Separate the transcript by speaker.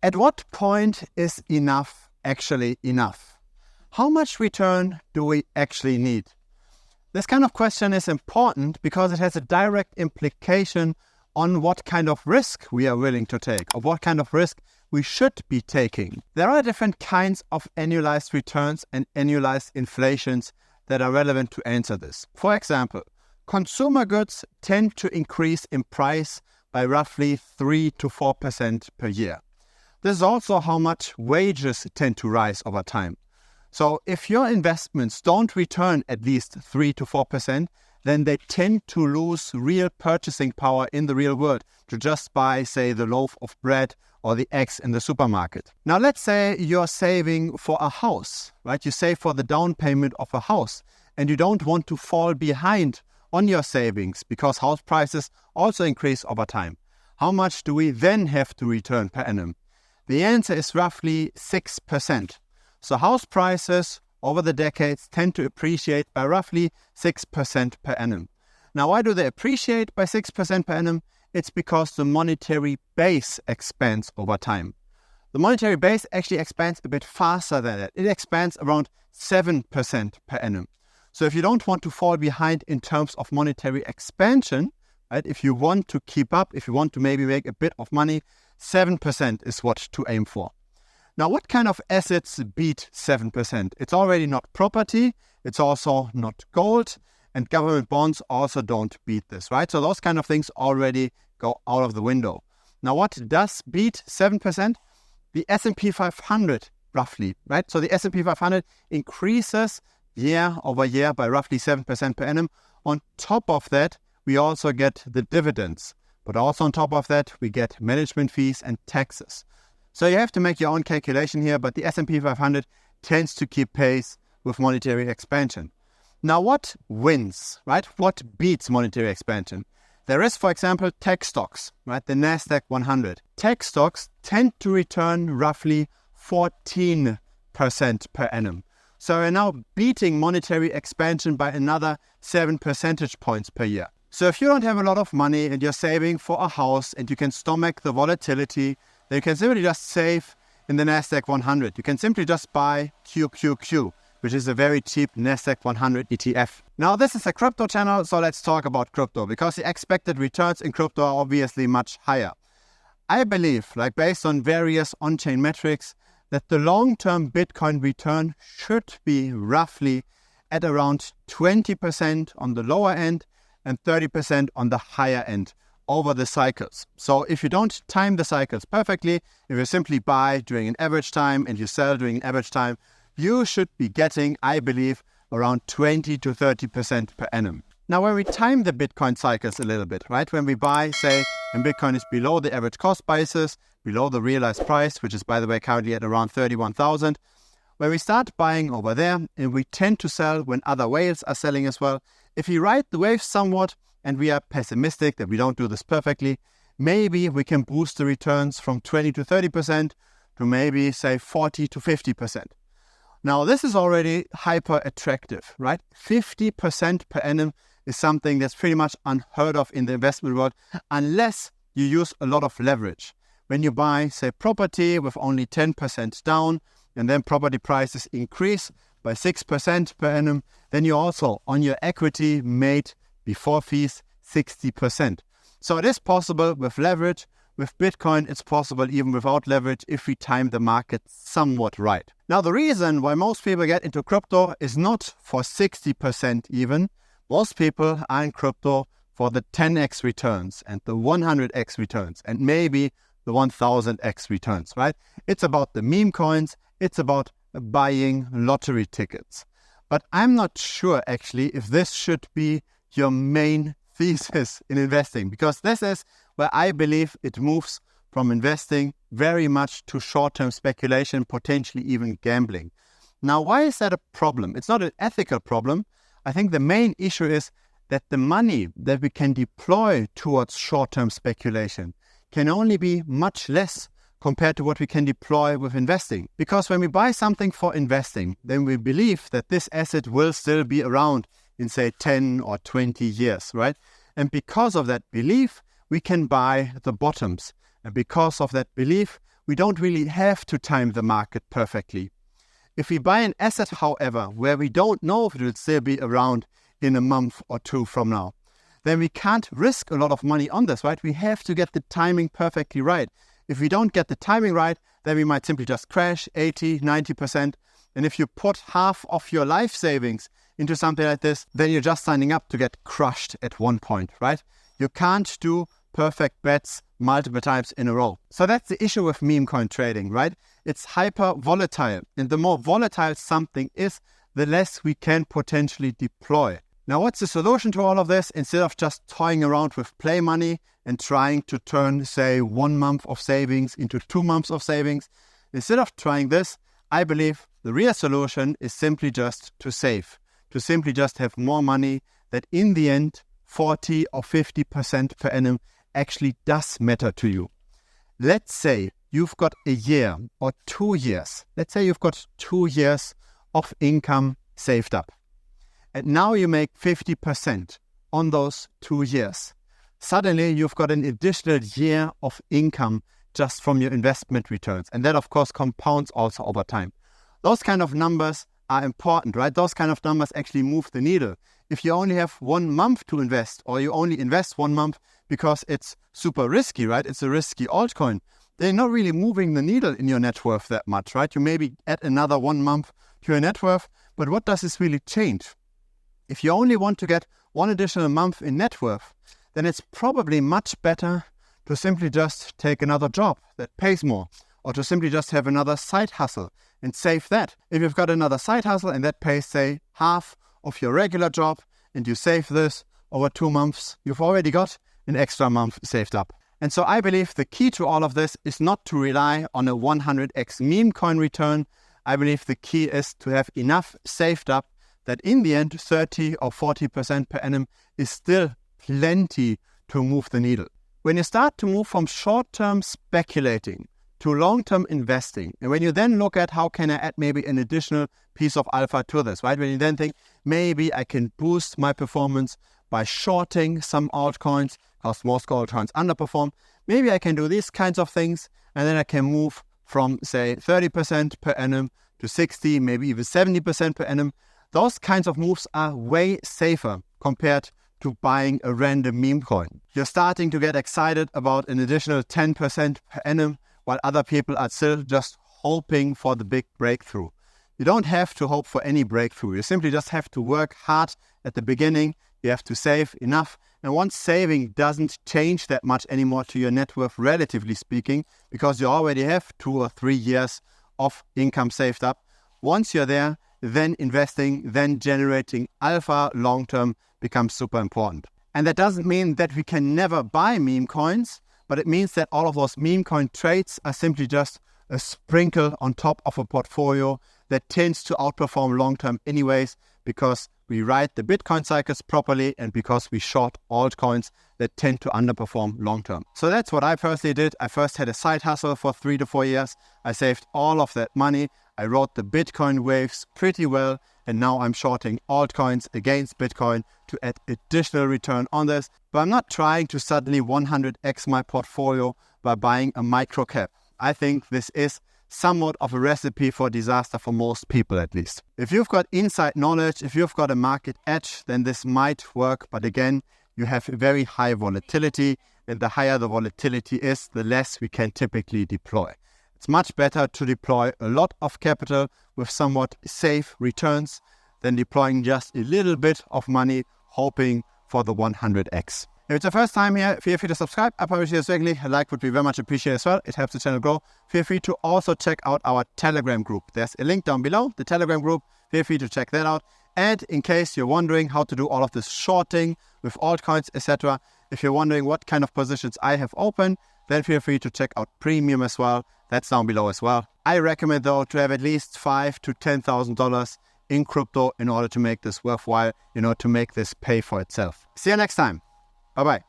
Speaker 1: At what point is enough actually enough? How much return do we actually need? This kind of question is important because it has a direct implication on what kind of risk we are willing to take, or what kind of risk we should be taking. There are different kinds of annualized returns and annualized inflations that are relevant to answer this. For example, consumer goods tend to increase in price by roughly 3 to 4% per year. This is also how much wages tend to rise over time. So if your investments don't return at least 3 to 4%, then they tend to lose real purchasing power in the real world to just buy, say, the loaf of bread or the eggs in the supermarket. Now, let's say you're saving for a house, right? You save for the down payment of a house, and you don't want to fall behind on your savings because house prices also increase over time. How much do we then have to return per annum? The answer is roughly 6%. So house prices over the decades tend to appreciate by roughly 6% per annum. Now, why do they appreciate by 6% per annum? It's because the monetary base expands over time. The monetary base actually expands a bit faster than that. It expands around 7% per annum. So if you don't want to fall behind in terms of monetary expansion, right, if you want to keep up, if you want to maybe make a bit of money, 7% is what to aim for. Now, what kind of assets beat 7%? It's already not property, it's also not gold, and government bonds also don't beat this, right? So those kind of things already go out of the window. Now, what does beat 7%? The S&P 500, roughly, right? So the S&P 500 increases year over year by roughly 7% per annum. On top of that, we also get the dividends. But also on top of that, we get management fees and taxes. So you have to make your own calculation here, but the S&P 500 tends to keep pace with monetary expansion. Now, what wins, right? What beats monetary expansion? There is, for example, tech stocks, right? The Nasdaq 100. Tech stocks tend to return roughly 14% per annum. So we're now beating monetary expansion by another 7 percentage points per year. So if you don't have a lot of money and you're saving for a house and you can stomach the volatility, then you can simply just save in the Nasdaq 100. You can simply just buy QQQ, which is a very cheap Nasdaq 100 ETF. Now, this is a crypto channel, so let's talk about crypto, because the expected returns in crypto are obviously much higher. I believe, based on various on-chain metrics, that the long-term Bitcoin return should be roughly at around 20% on the lower end and 30% on the higher end over the cycles. So if you don't time the cycles perfectly, if you simply buy during an average time and you sell during an average time, you should be getting, I believe, around 20 to 30% per annum. Now, when we time the Bitcoin cycles a little bit, right? When we buy, say, when Bitcoin is below the average cost basis, below the realized price, which is, by the way, currently at around 31,000, when we start buying over there and we tend to sell when other whales are selling as well, if we ride the wave somewhat and we are pessimistic that we don't do this perfectly, maybe we can boost the returns from 20 to 30% to maybe, say, 40 to 50%. Now, this is already hyper attractive, right? 50% per annum is something that's pretty much unheard of in the investment world unless you use a lot of leverage. When you buy, say, property with only 10% down and then property prices increase by 6% per annum, then you also, on your equity made before fees, 60%. So it is possible with leverage. With Bitcoin, it's possible even without leverage if we time the market somewhat right. Now, the reason why most people get into crypto is not for 60% even. Most people are in crypto for the 10x returns and the 100x returns and maybe the 1000x returns, right? It's about the meme coins. It's about buying lottery tickets. But I'm not sure actually if this should be your main thesis in investing, because this is where I believe it moves from investing very much to short-term speculation, potentially even gambling. Now, why is that a problem? It's not an ethical problem. I think the main issue is that the money that we can deploy towards short-term speculation can only be much less compared to what we can deploy with investing. Because when we buy something for investing, then we believe that this asset will still be around in, say, 10 or 20 years, right? And because of that belief, we can buy the bottoms. And because of that belief, we don't really have to time the market perfectly. If we buy an asset, however, where we don't know if it will still be around in a month or two from now, then we can't risk a lot of money on this, right? We have to get the timing perfectly right. If we don't get the timing right, then we might simply just crash 80, 90%. And if you put half of your life savings into something like this, then you're just signing up to get crushed at one point, right? You can't do perfect bets multiple times in a row. So that's the issue with meme coin trading, right? It's hyper volatile. And the more volatile something is, the less we can potentially deploy. Now, what's the solution to all of this? Instead of just toying around with play money and trying to turn, say, 1 month of savings into 2 months of savings, instead of trying this, I believe the real solution is simply just to save, to simply just have more money that in the end, 40 or 50% per annum actually does matter to you. Let's say you've got a year or 2 years. Let's say you've got 2 years of income saved up. And now you make 50% on those 2 years. Suddenly you've got an additional year of income just from your investment returns. And that, of course, compounds also over time. Those kind of numbers are important, right? Those kind of numbers actually move the needle. If you only have 1 month to invest, or you only invest 1 month because it's super risky, right? It's a risky altcoin. They're not really moving the needle in your net worth that much, right? You maybe add another 1 month to your net worth, but what does this really change? If you only want to get 1 additional month in net worth, then it's probably much better to simply just take another job that pays more, or to simply just have another side hustle and save that. If you've got another side hustle and that pays, say, half of your regular job, and you save this over 2 months, you've already got an extra month saved up. And so I believe the key to all of this is not to rely on a 100x meme coin return. I believe the key is to have enough saved up that in the end, 30 or 40% per annum is still plenty to move the needle. When you start to move from short-term speculating to long-term investing, and when you then look at how can I add maybe an additional piece of alpha to this, right? When you then think, maybe I can boost my performance by shorting some altcoins, because most altcoins underperform. Maybe I can do these kinds of things, and then I can move from, say, 30% per annum to 60, maybe even 70% per annum. Those kinds of moves are way safer compared to buying a random meme coin. You're starting to get excited about an additional 10% per annum, while other people are still just hoping for the big breakthrough. You don't have to hope for any breakthrough. You simply just have to work hard at the beginning. You have to save enough. And once saving doesn't change that much anymore to your net worth, relatively speaking, because you already have 2 or 3 years of income saved up, once you're there, then investing, then generating alpha long-term becomes super important. And that doesn't mean that we can never buy meme coins, but it means that all of those meme coin trades are simply just a sprinkle on top of a portfolio that tends to outperform long-term anyways, because we ride the Bitcoin cycles properly and because we short altcoins that tend to underperform long-term. So that's what I personally did. I first had a side hustle for 3 to 4 years. I saved all of that money. I rode the Bitcoin waves pretty well, and now I'm shorting altcoins against Bitcoin to add additional return on this. But I'm not trying to suddenly 100x my portfolio by buying a micro cap. I think this is somewhat of a recipe for disaster for most people, at least. If you've got inside knowledge, if you've got a market edge, then this might work. But again, you have very high volatility, and the higher the volatility is, the less we can typically deploy. It's much better to deploy a lot of capital with somewhat safe returns than deploying just a little bit of money hoping for the 100x. If it's the first time here, feel free to subscribe. I publish this regularly. A like would be very much appreciated as well. It helps the channel grow. Feel free to also check out our Telegram group. There's a link down below, the Telegram group. Feel free to check that out. And in case you're wondering how to do all of this shorting with altcoins, etc., if you're wondering what kind of positions I have open, then feel free to check out Premium as well. That's down below as well. I recommend, though, to have at least $5,000 to $10,000 in crypto in order to make this worthwhile, to make this pay for itself. See you next time. Bye-bye.